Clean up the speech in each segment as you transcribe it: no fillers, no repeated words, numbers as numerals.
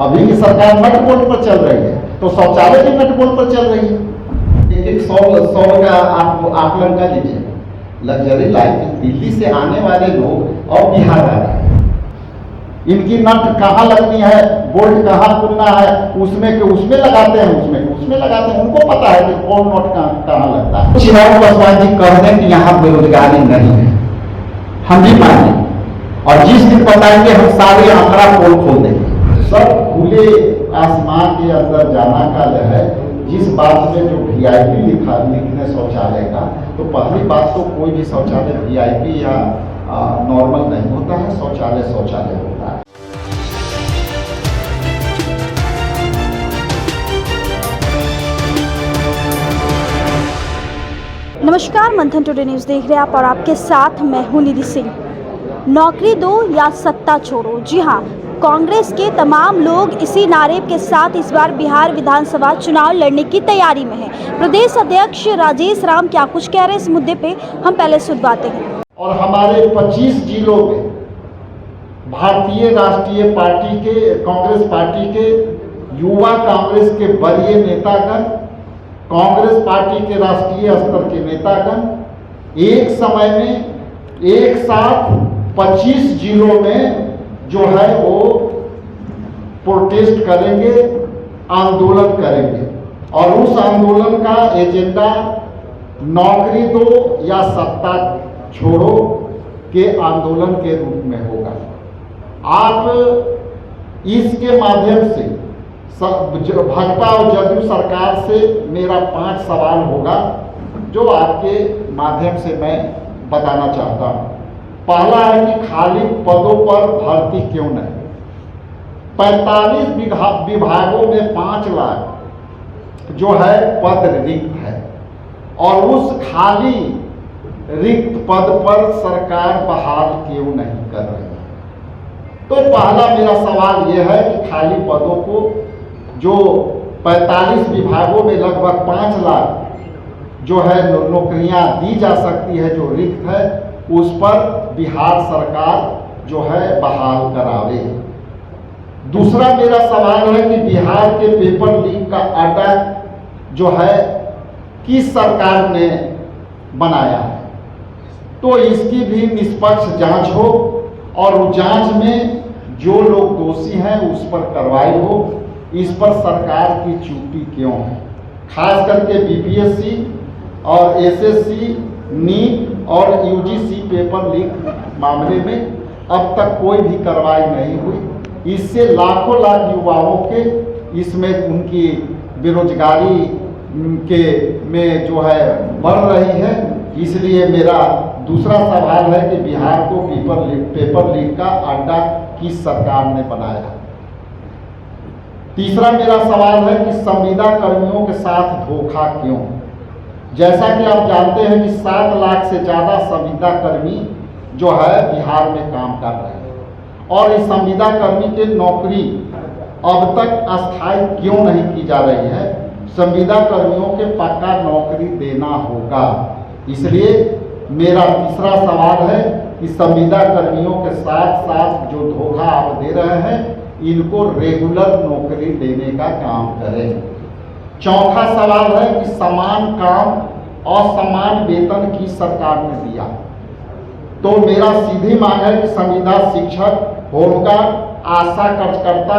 अभी की सरकार नट बोल्ट पर चल रही है, तो शौचालय भी नट बोल्ट पर चल रही है। एक 100 का आप आकलन कर लीजिए। लग्जरी लाइफ दिल्ली से आने वाले लोग और बिहार आ रहे हैं, इनकी नट कहाँ लगनी है, बोल्ट कहाँ खुलना है, उसमें लगाते हैं, उसमें लगाते हैं। उनको पता है कि कौन नोट कहाँ लगता है। चिराग पासवान जी कह दें कि यहाँ बेरोजगारी नहीं है, हम भी माने, और जिस दिन बताएंगे हम सारे आंकड़ा खोल देंगे। सब खुले आसमान के अंदर जाना का जो है, जिस बात में जो VIP लिखने शौचालय का, तो पहली बात तो कोई भी शौचालय VIP या नॉर्मल नहीं होता है, शौचालय होता है। नमस्कार, मंथन टुडे न्यूज़ देख रहे हैं आप और आपके साथ मैं हूं निधि सिंह। नौकरी दो या सत्ता छोड़ो, जी हां, कांग्रेस के तमाम लोग इसी नारे के साथ इस बार बिहार विधानसभा चुनाव लड़ने की तैयारी में हैं। प्रदेश अध्यक्ष राजेश राम क्या कुछ कह रहे हैं इस मुद्दे पे, हम पहले सुनवाते हैं। और हमारे 25 जिलों में भारतीय राष्ट्रीय पार्टी के, कांग्रेस पार्टी के, युवा कांग्रेस के वरीय नेतागण, कांग्रेस पार्टी के राष्ट्रीय स्तर के नेतागण एक समय में एक साथ 25 जिलों में जो है वो प्रोटेस्ट करेंगे, आंदोलन करेंगे। और उस आंदोलन का एजेंडा नौकरी दो या सत्ता छोड़ो के आंदोलन के रूप में होगा। आप इसके माध्यम से भाजपा और जदयू सरकार से मेरा 5 सवाल होगा, जो आपके माध्यम से मैं बताना चाहता हूं। पहला है कि खाली पदों पर भर्ती क्यों नहीं? 45 विभागों में 5 लाख जो है पद रिक्त है, और उस खाली रिक्त पद पर सरकार बहाल क्यों नहीं कर रही है? तो पहला मेरा सवाल यह है कि खाली पदों को, जो 45 विभागों में लगभग 5 लाख जो है नौकरियां दी जा सकती है, जो रिक्त है, उस पर बिहार सरकार जो है बहाल करावे। दूसरा मेरा सवाल है कि बिहार के पेपर लीक का अड्डा जो है किस सरकार ने बनाया है, तो इसकी भी निष्पक्ष जांच हो, और उस जांच में जो लोग दोषी हैं उस पर कार्रवाई हो। इस पर सरकार की चूकी क्यों है? खास करके BPSC और SSC, नीट और UGC पेपर लीक मामले में अब तक कोई भी कार्रवाई नहीं हुई। इससे लाखों लाख युवाओं के इसमें उनकी बेरोजगारी के में जो है बढ़ रही है। इसलिए मेरा दूसरा सवाल है कि बिहार को पेपर लीक का अड्डा किस सरकार ने बनाया? तीसरा मेरा सवाल है कि संविदा कर्मियों के साथ धोखा क्यों? जैसा कि आप जानते हैं कि 7 लाख से ज़्यादा संविदा कर्मी जो है बिहार में काम कर रहे हैं, और इस संविदा कर्मी की नौकरी अब तक अस्थायी क्यों नहीं की जा रही है? संविदा कर्मियों के पक्का नौकरी देना होगा। इसलिए मेरा तीसरा सवाल है कि संविदा कर्मियों के साथ साथ जो धोखा आप दे रहे हैं, इनको रेगुलर नौकरी देने का काम करें। चौथा सवाल है कि समान काम और समान वेतन की सरकार ने दिया, तो मेरा सीधी मांग है कि संविदा शिक्षक, होमगार्ड, आशा कार्यकर्ता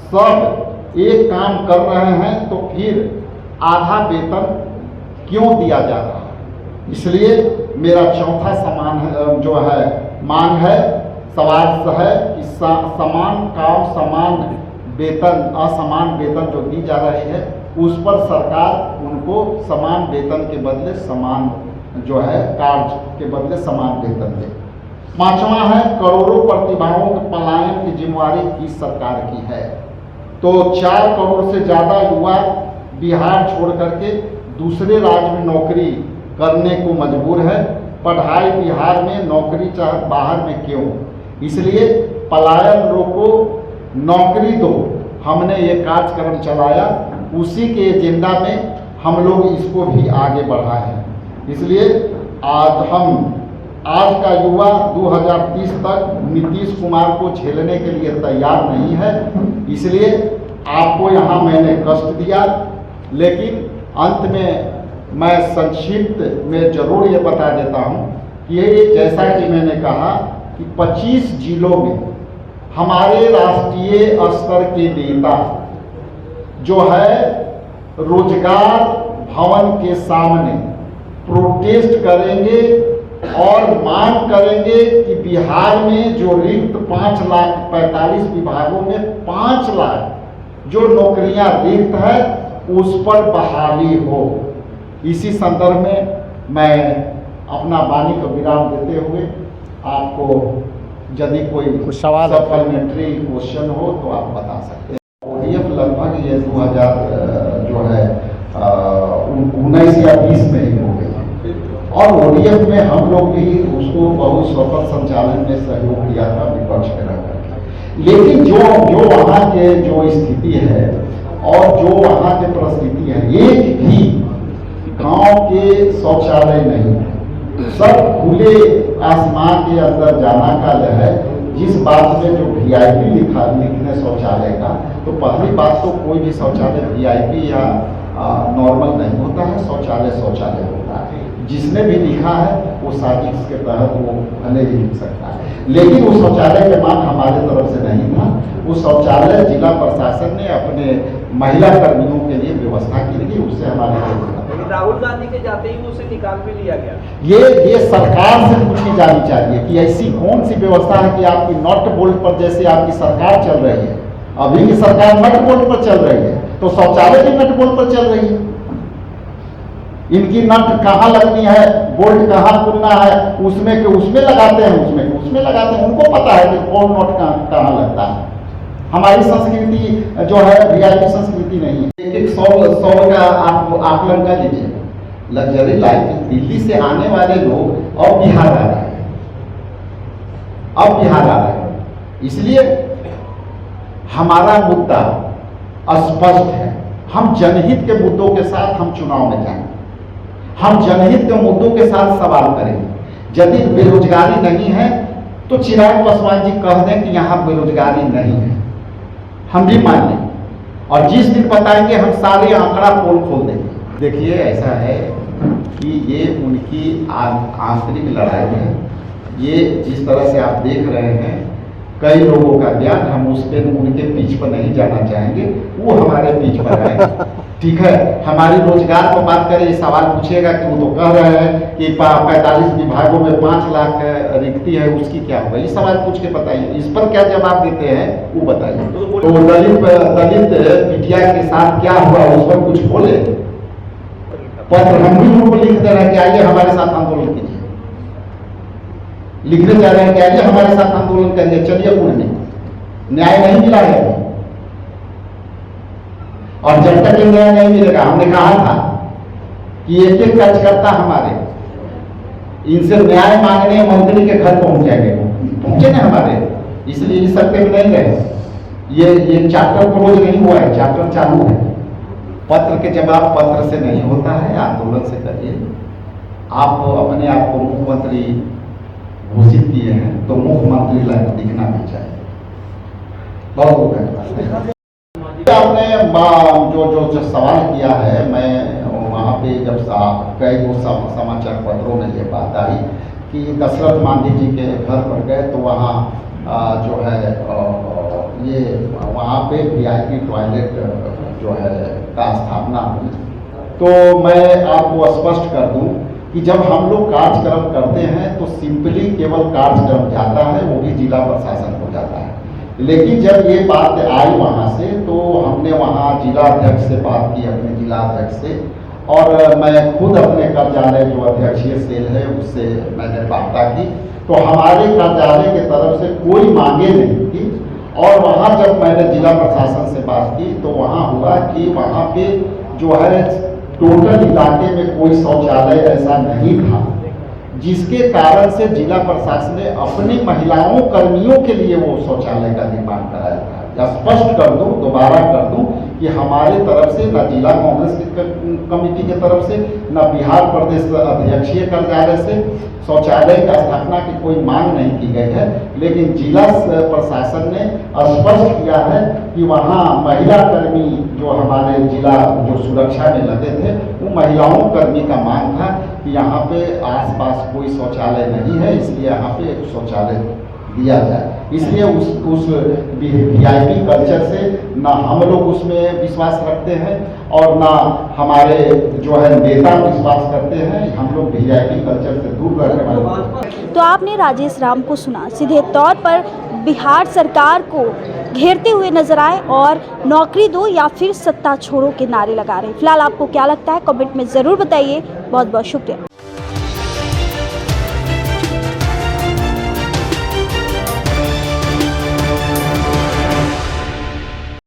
सब एक काम कर रहे हैं, तो फिर आधा वेतन क्यों दिया जा रहा है? इसलिए मेरा चौथा मांग है, सवाल है कि समान काम समान वेतन, असमान वेतन जो दी जा रही है, उस पर सरकार उनको समान वेतन के बदले समान जो है कार्य के बदले समान वेतन दे। पांचवा है, करोड़ों प्रतिभाओं के पलायन की जिम्मेवारी किस सरकार की है? तो 4 करोड़ से ज़्यादा युवा बिहार छोड़ करके दूसरे राज्य में नौकरी करने को मजबूर है। पढ़ाई बिहार में, नौकरी चाहे बाहर में क्यों? इसलिए पलायन रोको, नौकरी दो, हमने ये कार्यक्रम चलाया, उसी के एजेंडा में हम लोग इसको भी आगे बढ़ाए हैं। इसलिए आज हम आज का युवा 2030 तक नीतीश कुमार को झेलने के लिए तैयार नहीं है, इसलिए आपको यहाँ मैंने कष्ट दिया। लेकिन अंत में मैं संक्षिप्त में जरूर ये बता देता हूँ कि ये जैसा कि मैंने कहा कि 25 जिलों में हमारे राष्ट्रीय स्तर के नेता जो है रोजगार भवन के सामने प्रोटेस्ट करेंगे और मांग करेंगे कि बिहार में जो रिक्त 5,45,000 विभागों में 5 लाख जो नौकरियां रिक्त है उस पर बहाली हो। इसी संदर्भ में मैं अपना वाणी को विराम देते हुए आपको यदि कोई सवाल सप्लीमेंट्री क्वेश्चन हो तो आप बता सकते हैं। ODF लगभग ये 2000 जो है 19 या 20 में ही हो गई और ODF में हम लोग भी उसको बहुत सफल संचालन में सहयोग किया था विपक्ष में रह करके। लेकिन जो वहाँ के जो स्थिति है और जो वहाँ के परिस्थिति है, एक भी गांव के शौचालय नहीं है, सब खुले आसमान के अंदर जाना का है। जिस बात में जो VIP लिखने शौचालय का, तो पहली बात तो कोई भी शौचालय VIP या नॉर्मल नहीं होता है, शौचालय होता है। जिसने भी लिखा है वो साजिश के तहत वो भले ही लिख सकता है, लेकिन उस शौचालय के मांग हमारे तरफ से नहीं था। उस शौचालय जिला प्रशासन ने अपने महिला कर्मियों के लिए व्यवस्था की थी, उससे हमारे राहुल गांधी के जाते ही उसे निकाल भी लिया गया। ये सरकार से पूछी जानी चाहिए कि ऐसी कौन सी व्यवस्था है कि आपकी नट बोल्ट पर, जैसे आपकी सरकार चल रही है, अभी की सरकार नट बोल्ट पर चल रही है, तो शौचालय भी नट बोल्ट पर चल रही है। इनकी नट कहाँ लगनी है, बोल्ट कहाँ खुलना है, उसमें लगाते हैं, उसमें लगाते हैं। उनको पता है कि कौन नट कहाँ लगता है। हमारी संस्कृति जो है VIP संस्कृति नहीं है। एक 100 का आप आकलन कर लीजिए। लग्जरी लाइफ दिल्ली से आने वाले लोग अब बिहार आ रहे हैं, इसलिए हमारा मुद्दा स्पष्ट है। हम जनहित के मुद्दों के साथ हम चुनाव में जाएंगे, हम जनहित के मुद्दों के साथ सवाल करेंगे। यदि बेरोजगारी नहीं है तो चिराग पासवान जी कह दें कि यहाँ बेरोजगारी नहीं है, हम भी मान लें, और जिस दिन बताएंगे हम सारे आंकड़ा पोल खोल देंगे। देखिए ऐसा है कि ये उनकी आंतरिक लड़ाई है। ये जिस तरह से आप देख रहे हैं कई लोगों का बयान, हम उस पर उनके पीछ पर नहीं जाना चाहेंगे, वो हमारे पीछ पर आएंगे। ठीक है, हमारी रोजगार पर बात करें, सवाल पूछेगा कि वो तो कह रहे हैं कि 45 विभागों में 5 लाख रिक्ति है, उसकी क्या होगा, ये सवाल पूछ के बताइए। इस पर क्या जवाब देते हैं वो बताइए। तो दलित बिटिया के साथ क्या हुआ उस पर कुछ बोले, पत्र हम भी उनको लिख दे रहे हैं कि आइए हमारे साथ आंदोलन कीजिए, लिखने जा रहे हैं कि आइए हमारे साथ आंदोलन करिए, चलिए पूरे न्याय नहीं मिला है। और जब तक न्याय नहीं मिलेगा, हमने कहा था कि एक कार्यकर्ता हमारे इनसे न्याय मांगने मंत्री के घर पहुंच जाएंगे, पहुंचे ना हमारे, इसलिए इस सकते में नहीं गए। ये चैप्टर क्लोज नहीं हुआ है, चैप्टर चालू है। पत्र के जवाब पत्र से नहीं होता है, आंदोलन से करिए। आप अपने आप को मुख्यमंत्री घोषित किए हैं तो मुख्यमंत्री लाइन दिखना भी चाहिए। बहुत धन्यवाद। आपने जो सवाल किया है, मैं वहाँ पे जब कई दो समाचार पत्रों में ये बात आई कि दशरथ मांझी जी के घर पर गए तो वहाँ जो है ये वहाँ पे VIP टॉयलेट जो है का स्थापना हुई। तो मैं आपको स्पष्ट कर दूं कि जब हम लोग कार्यक्रम करते हैं तो सिंपली केवल कार्यक्रम जाता है, वो भी जिला प्रशासन हो जाता है। लेकिन जब ये बात आई वहाँ से तो हमने वहाँ जिला अध्यक्ष से बात की, अपने जिला अध्यक्ष से, और मैं खुद अपने कार्यालय जो अध्यक्षीय सेल है उससे मैंने वार्ता की। तो हमारे कार्यालय की तरफ से कोई मांगे नहीं थी। और वहाँ जब मैंने जिला प्रशासन से बात की तो वहाँ हुआ कि वहाँ पे जो है टोटल इलाके में कोई शौचालय ऐसा नहीं था, जिसके कारण से जिला प्रशासन ने अपनी महिलाओं कर्मियों के लिए वो शौचालय का निर्माण कराया था। या स्पष्ट कर दूं, दोबारा कर दूं कि हमारे तरफ से न जिला कांग्रेस की कमेटी की तरफ से न बिहार प्रदेश अध्यक्षीय कार्यालय से शौचालय की स्थापना की कोई मांग नहीं की गई है, लेकिन जिला प्रशासन ने स्पष्ट किया है कि वहाँ महिला कर्मी जो हमारे जिला जो सुरक्षा में लगे थे, वो महिलाओं कर्मी का मांग था कि यहाँ पे आसपास कोई शौचालय नहीं है, इसलिए यहाँ पे एक शौचालय दिया जाए। इसलिए उस वीआईपी कल्चर से ना हम लोग उसमें विश्वास रखते हैं और ना हमारे जो है नेता विश्वास करते हैं। हम लोग वीआईपी कल्चर से दूर रहने वाले। तो आपने राजेश राम को सुना, सीधे तौर पर बिहार सरकार को घेरते हुए नजर आए और नौकरी दो या फिर सत्ता छोड़ो के नारे लगा रहे। फिलहाल आपको क्या लगता है, कमेंट में ज़रूर बताइए। बहुत बहुत शुक्रिया।